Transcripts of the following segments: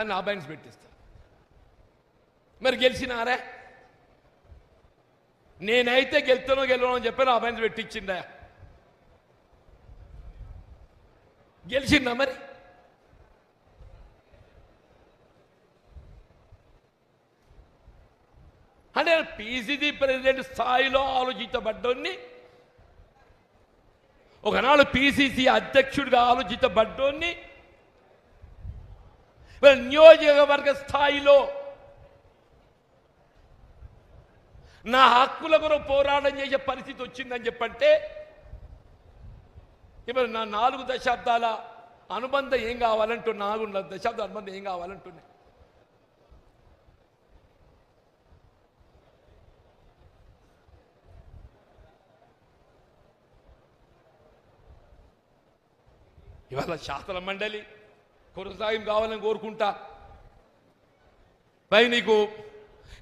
అని అబాయిన్స్ పెట్టిస్తా. మరి గెలిచినారే? నేనైతే గెలుతానో గెలవనో అని చెప్పి అబాయిన్స్ పెట్టించిందా? గెలిచిందా? మరి అంటే పిసిసి ప్రెసిడెంట్ స్థాయిలో ఆలోచించబడ్డోన్ని, ఒకనాడు పిసిసి అధ్యక్షుడిగా ఆలోచించబడ్డోన్ని నియోజకవర్గ స్థాయిలో నా హక్కుల కొరకు పోరాటం చేసే పరిస్థితి వచ్చిందని చెప్పంటే ఇప్పుడు నా 4 దశాబ్దాల అనుబంధం ఏం కావాలంటున్నా, 4 దశాబ్దాల అనుబంధం ఏం కావాలంటున్నా. ఇవాళ శాసన మండలి కొనసాగింపు కావాలని కోరుకుంటా. పై నీకు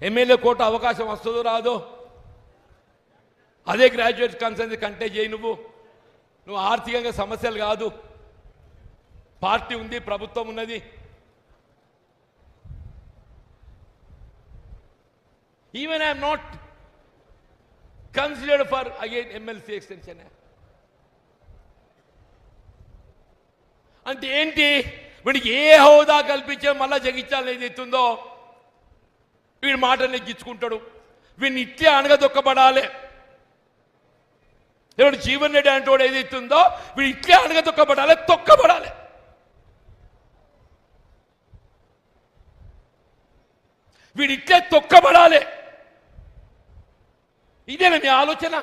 ఎమ్మెల్యే కోట అవకాశం వస్తుందో రాదో, అదే గ్రాడ్యుయేట్ కన్సెన్స్ కంటే చేయి. నువ్వు ఆర్థికంగా సమస్యలు కాదు, పార్టీ ఉంది, ప్రభుత్వం ఉన్నది. Even I'm not considered for again MLC extension. అంటే ఏంటి? వీడికి ఏ హోదా కల్పించే మళ్ళా జగించాలని ఏదైతుందో వీడి మాటలు నెగ్గించుకుంటాడు. వీడిని ఇట్లే అనగదొక్కబడాలి. ఎవడు జీవన్ రెడ్డి అంటోడు ఏదైతుందో వీడు ఇట్లే అనగదొక్కబడాలి, తొక్కబడాలి. వీడు ఇట్లే తొక్కబడాలి. ఇదేనా మీ ఆలోచన?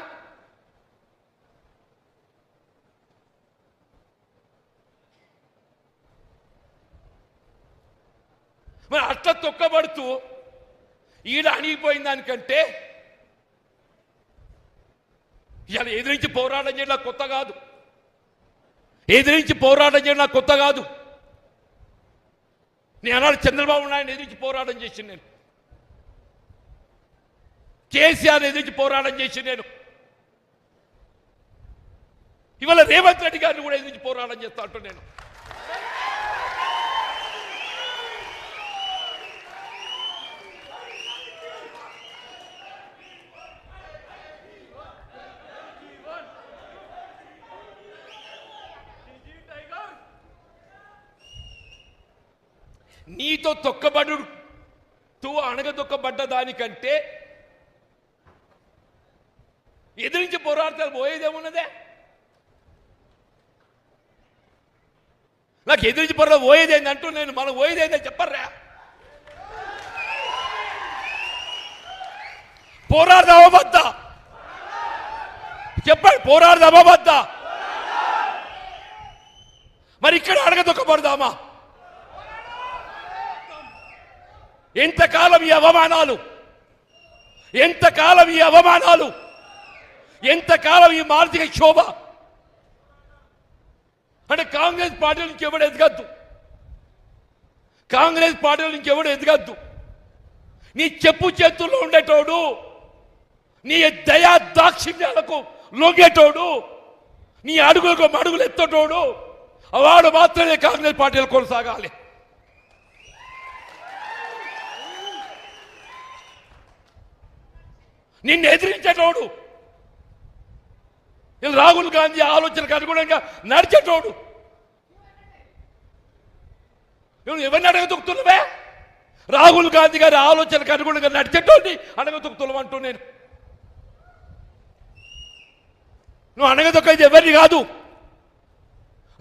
మరి అట్లా తొక్కబడుతూ ఈడ అణిగిపోయిన దానికంటే ఇలా ఎదిరించి పోరాటం చేయడం కొత్త కాదు. ఎదిరించి పోరాటం చేయడం కొత్త కాదు. నేను అన్నాడు చంద్రబాబు నాయుడు ఎదిరించి పోరాటం చేసి, నేను కేసీఆర్ ఎదిరించి పోరాటం చేసి, నేను ఇవాళ రేవంత్ రెడ్డి గారిని కూడా ఎదిరించి పోరాటం చేస్తా అంటూ నేను. నీతో తొక్కబడుతూ అణగదొక్కబడ్డ దానికంటే ఎదిరించి పోరాడతారు పోయేదేమున్నదే? నాకు ఎదిరించి పోరాడ పోయేదేంది అంటూ నేను మనం పోయేదేందని చెప్పర్రా. పోరాడదామా వద్దా చెప్పండి? పోరాడదామా వద్దా? మరి ఇక్కడ అణగదొక్కబడదామా? ఎంతకాలం ఈ అవమానాలు, ఎంతకాలం ఈ అవమానాలు, ఎంతకాలం ఈ మానసిక క్షోభ? అంటే కాంగ్రెస్ పార్టీ నుంచి ఎవడు ఎదగద్దు, కాంగ్రెస్ పార్టీ నుంచి ఎవడు ఎదగద్దు. నీ చెప్పు చేతుల్లో ఉండేటోడు, నీ దయా దాక్షిణ్యాలకు లొంగేటోడు, నీ అడుగులకు అడుగులు ఎత్తటోడు, వాడు మాత్రమే కాంగ్రెస్ పార్టీలు కొనసాగాలి. నిన్ను ఎదిరించేటోడు, రాహుల్ గాంధీ ఆలోచనకు అనుగుణంగా నడిచేటోడు. నువ్వు ఎవరిని అడగదొక్కుతున్నావే? రాహుల్ గాంధీ గారి ఆలోచనకు అనుగుణంగా నడిచేటోడిని అడగదొక్కుతున్నావు నేను. నువ్వు అడగదొక్కేది ఎవరిని కాదు,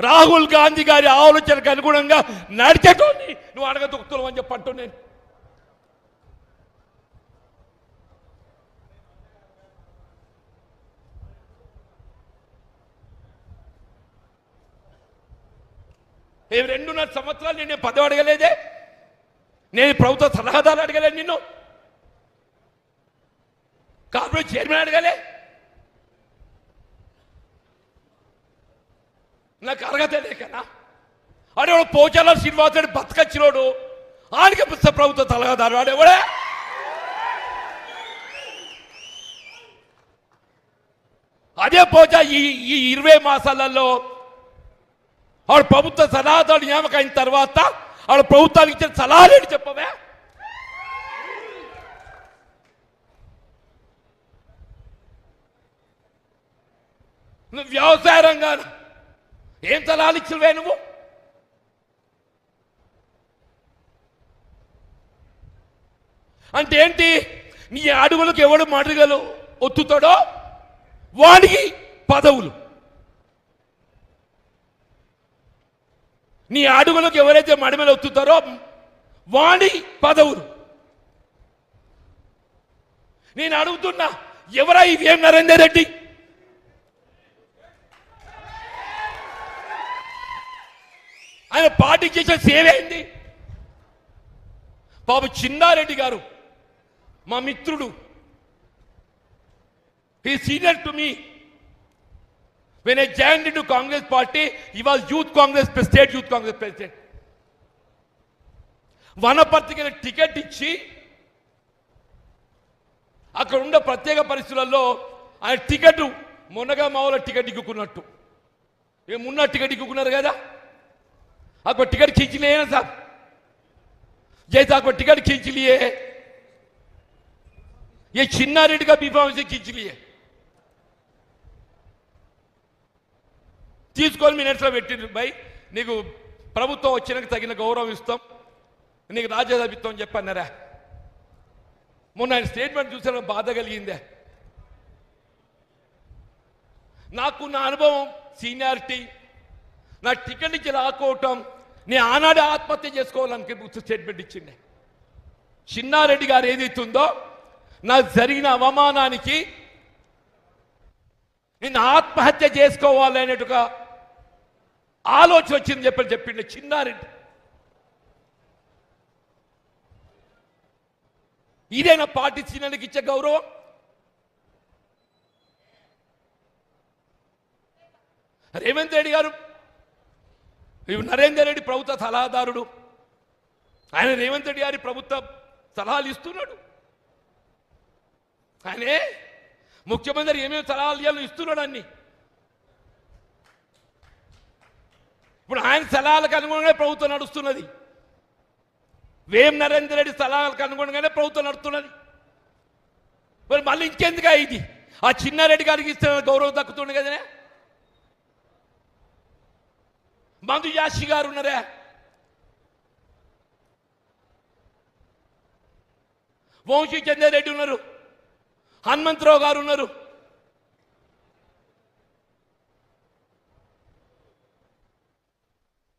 రాహుల్ గాంధీ గారి ఆలోచనకు అనుగుణంగా నడిచేటోడిని నువ్వు అడగదొక్కుతున్నావు అని చెప్పంటూ నేను. 2.5 సంవత్సరాలు నేను పదవి అడగలేదే, నేను ప్రభుత్వ సలహాదారు అడగలేదు, నిన్ను కార్పొరేట్ చైర్మన్ అడగలే. నాకు అర్హత లేకనా? అడేవాడు పోచాల శ్రీనివాసుడు బతకచ్చినోడు, ఆడికి ప్రభుత్వ సలహాదారు ఆడేవాడే. అదే పోచా ఈ 20 మాసాలలో ఆవిడ ప్రభుత్వ సలహాదారు నియామకం అయిన తర్వాత ఆడ ప్రభుత్వానికి ఇచ్చిన సలహాలేంటి చెప్పవే? నువ్వు వ్యవసాయ రంగాన ఏం సలహాలు ఇచ్చినవే నువ్వు? అంటే ఏంటి? నీ అడుగులకు ఎవడు మడుగలు ఒత్తుతాడో వాడికి పదవులు, నీ అడుగులకు ఎవరైతే మడిమలు ఒత్తుతారో వాడి పదవులు. నేను అడుగుతున్నా, ఎవరా ఈ వేం నరేందర్ రెడ్డి? ఆయన పార్టీ చేసిన సేవ ఏంది? బాబు చిన్నారెడ్డి గారు మా మిత్రుడు, he senior to me. When I joined into Congress party, he was Youth Congress, State Youth Congress President. వనపర్తికి టికెట్ ఇచ్చి అక్కడ ఉన్న ప్రత్యేక పరిస్థితులలో ఆయన టికెట్ మొన్నగా మామూలు టికెట్ ఇక్కున్నట్టు ఏమున్న టికెట్ ఇక్కున్నారు కదా, అక్కడ టికెట్ खींच लिए ना साहब, जैसे आपको टिकट खींच लिए ये छिन्ना रेड्डी का बीफाम से खींच लिए, తీసుకొని మినిట్స్లో పెట్టిండ్రు. బై నీకు ప్రభుత్వం వచ్చినాక తగిన గౌరవం ఇస్తాం, నీకు రాజ్యసభ ఇస్తాం అని చెప్పన్నారా? మొన్న ఆయన స్టేట్మెంట్ చూసిన బాధ కలిగిందే. నాకు నా అనుభవం, సీనియారిటీ, నా టికెట్ ఇచ్చి రాకపోవటం, నేను ఆనాడే ఆత్మహత్య చేసుకోవాలని స్టేట్మెంట్ ఇచ్చిండే. చిన్నారెడ్డి గారు ఏదైతుందో నాకు జరిగిన అవమానానికి నేను ఆత్మహత్య చేసుకోవాలనేట్టుగా ఆలోచన వచ్చింది చెప్పిండే చిన్నారెడ్డి. ఇదేనా పార్టీ సీనియర్లకు ఇచ్చే గౌరవం? రేవంత్ రెడ్డి గారు నరేందర్ రెడ్డి ప్రభుత్వ సలహాదారుడు, ఆయన రేవంత్ రెడ్డి గారి ప్రభుత్వ సలహాలు ఇస్తున్నాడు. ఆయనే ముఖ్యమంత్రి ఏమేమి సలహాలు ఇవ్వాలో ఇస్తున్నాడు అన్ని. ఇప్పుడు ఆయన సలహాలకు అనుగుణంగానే ప్రభుత్వం నడుస్తున్నది, వేం నరేందర్ రెడ్డి సలహాలకు అనుగుణంగానే ప్రభుత్వం నడుస్తున్నది. మరి మళ్ళీ ఇంకెందుగా ఇది? ఆ చిన్నారెడ్డి గారికి ఇస్తున్న గౌరవం దక్కుతుంది కదనే. మందు యాషి గారు ఉన్నారా, వంశీ చంద్రారెడ్డి ఉన్నారు, హనుమంతరావు గారు ఉన్నారు.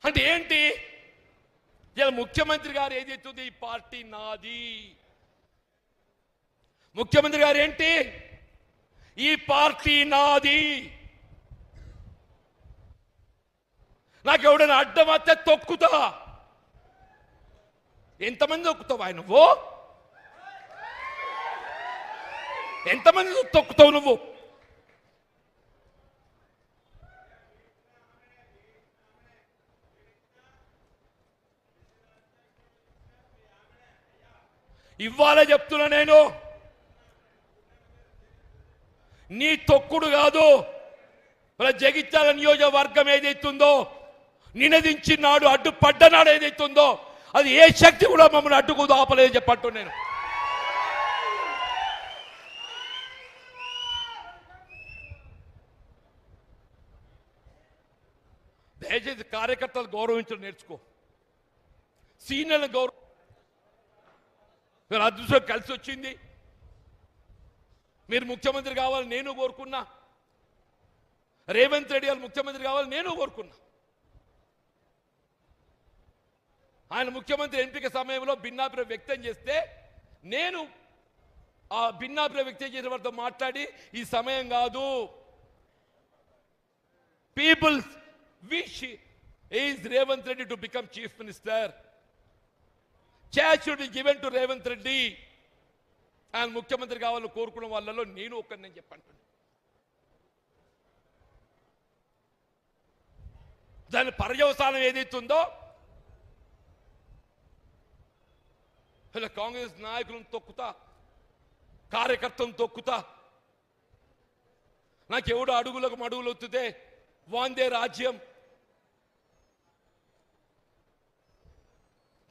అంటే ఏంటి? ఇలా ముఖ్యమంత్రి గారు ఏదైతుంది, ఈ పార్టీ నాది. ముఖ్యమంత్రి గారు ఏంటి? ఈ పార్టీ నాది, నాకు ఎవడైనా అడ్డం వస్తే తొక్కుతా. ఎంతమంది తొక్కుతావా నువ్వు? ఎంతమంది తొక్కుతావు నువ్వు? ఇవ్వాలే చెప్తున్నా నేను, నీ తొక్కుడు కాదు. మన జగిత్యాల నియోజకవర్గం ఏదైతుందో, నినదించి నాడు అడ్డుపడ్డనాడు ఏదైతుందో, అది ఏ శక్తి కూడా మమ్మల్ని అడ్డుకు ఆపలేదు చెప్పట్టు నేను. దయచేసి కార్యకర్తలు గౌరవించడం నేర్చుకో, సీనియర్లను గౌరవ. అదృష్టం కలిసి వచ్చింది, మీరు ముఖ్యమంత్రి కావాలని నేను కోరుకున్నా, రేవంత్ రెడ్డి గారు ముఖ్యమంత్రి కావాలని నేను కోరుకున్నా. ఆయన ముఖ్యమంత్రి ఎంపిక సమయంలో భిన్నాభిప్రాయం వ్యక్తం చేస్తే నేను ఆ భిన్నాభిప్రాయం వ్యక్తం చేసిన వారితో మాట్లాడి, ఈ సమయం కాదు, peoples wish is Revanth Reddy to become chief minister. Chance should be given to Revanth Reddy. And ముఖ్యమంత్రి కావాలని కోరుకున్న వాళ్ళలో నేను ఒక్కరిని చెప్పంటున్నాను. దాని పర్యవసానం ఏదైతుందో, ఇలా కాంగ్రెస్ నాయకులను తొక్కుతా, కార్యకర్తలను తొక్కుతా, నాకెవడు అడుగులకు మడుగులు ఒత్తుతే వాందే రాజ్యం.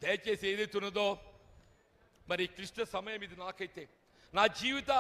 దయచేసి ఏదైతే ఉన్నదో మరి క్లిష్ట సమయం ఇది నాకైతే నా జీవిత